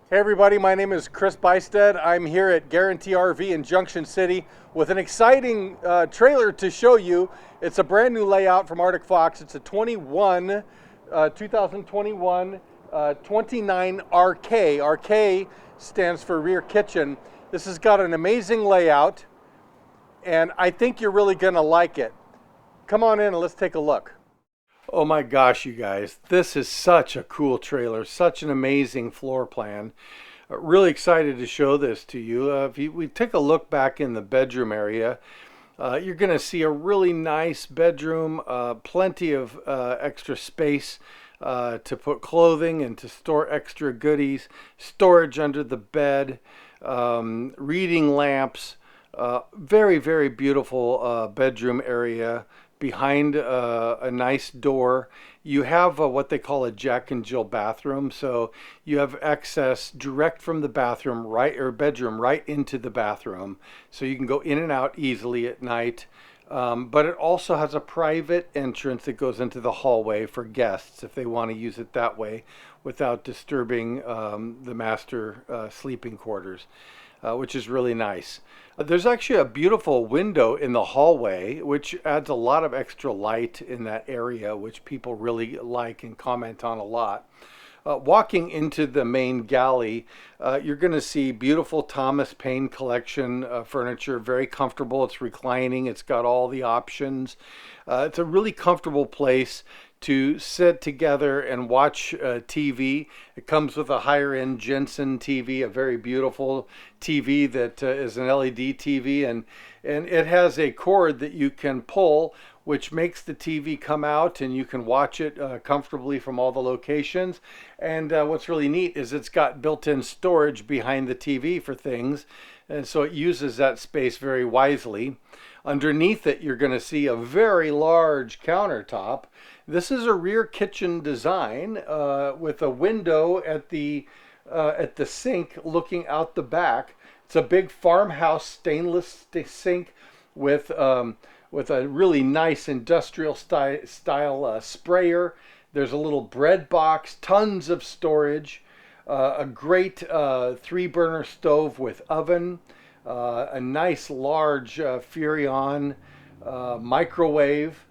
Hey everybody, my name is Chris.Buystedt. I'm here at Guaranty RV in Junction City with an exciting trailer to show you. It's a brand new layout from Arctic Fox. It's a 2021 29 RK. RK stands for rear kitchen. This has got an amazing layout and I think you're really gonna like it. Come on in and let's take a look. Oh my gosh, you guys, this is such a cool trailer, such an amazing floor plan. Really excited to show this to you. If we take a look back in the bedroom area, you're going to see a really nice bedroom, plenty of extra space to put clothing and to store extra goodies, storage under the bed, reading lamps, very, very beautiful bedroom area. Behind a nice door, you have what they call a Jack and Jill bathroom. So you have access direct from the bathroom, bedroom, right into the bathroom. So you can go in and out easily at night. But it also has a private entrance that goes into the hallway for guests if they want to use it that way without disturbing the master sleeping quarters. Which is really nice. There's actually a beautiful window in the hallway, which adds a lot of extra light in that area, which people really like and comment on a lot. Walking into the main galley, you're going to see beautiful Thomas Paine collection furniture, very comfortable. It's reclining. It's got all the options. It's a really comfortable place to sit together and watch TV. It comes with a higher end Jensen TV, a very beautiful TV that is an LED TV, and it has a cord that you can pull, which makes the TV come out and you can watch it comfortably from all the locations. And what's really neat is it's got built-in storage behind the TV for things, and so it uses that space very wisely. Underneath it, you're going to see a very large countertop. This is a rear kitchen design with a window at the sink looking out the back. It's a big farmhouse stainless sink with a really nice industrial style sprayer. There's a little bread box, tons of storage, a great 3-burner stove with oven, a nice large Furrion microwave,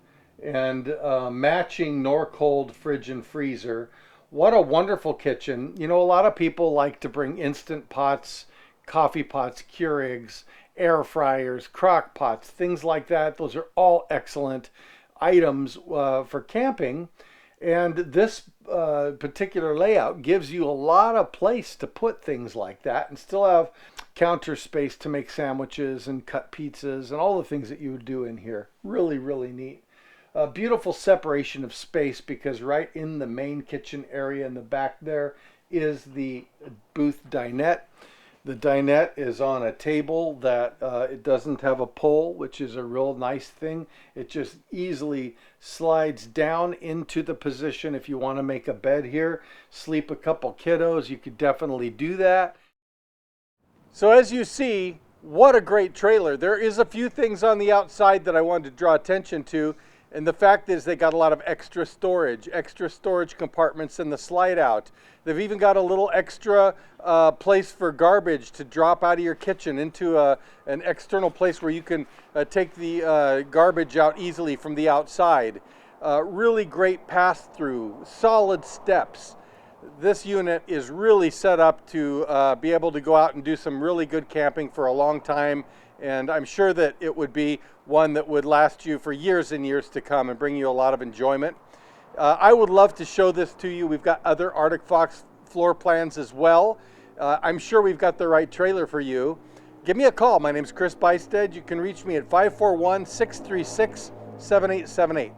and matching Norcold fridge and freezer. What a wonderful kitchen. You know, a lot of people like to bring instant pots, coffee pots, Keurigs, air fryers, crock pots, things like that. Those are all excellent items for camping. And this particular layout gives you a lot of place to put things like that and still have counter space to make sandwiches and cut pizzas and all the things that you would do in here. Really, really neat. A beautiful separation of space because right in the main kitchen area in the back there is the booth dinette. The dinette is on a table that it doesn't have a pole, which is a real nice thing. It just easily slides down into the position. If you want to make a bed here, sleep a couple kiddos, you could definitely do that. So as you see, what a great trailer. There is a few things on the outside that I wanted to draw attention to. And the fact is they got a lot of extra storage compartments in the slide out. They've even got a little extra place for garbage to drop out of your kitchen into an external place where you can take the garbage out easily from the outside. Really great pass-through, solid steps. This unit is really set up to be able to go out and do some really good camping for a long time. And I'm sure that it would be one that would last you for years and years to come and bring you a lot of enjoyment. I would love to show this to you. We've got other Arctic Fox floor plans as well. I'm sure we've got the right trailer for you. Give me a call. My name is Chris.Buystedt. You can reach me at 541-636-7878.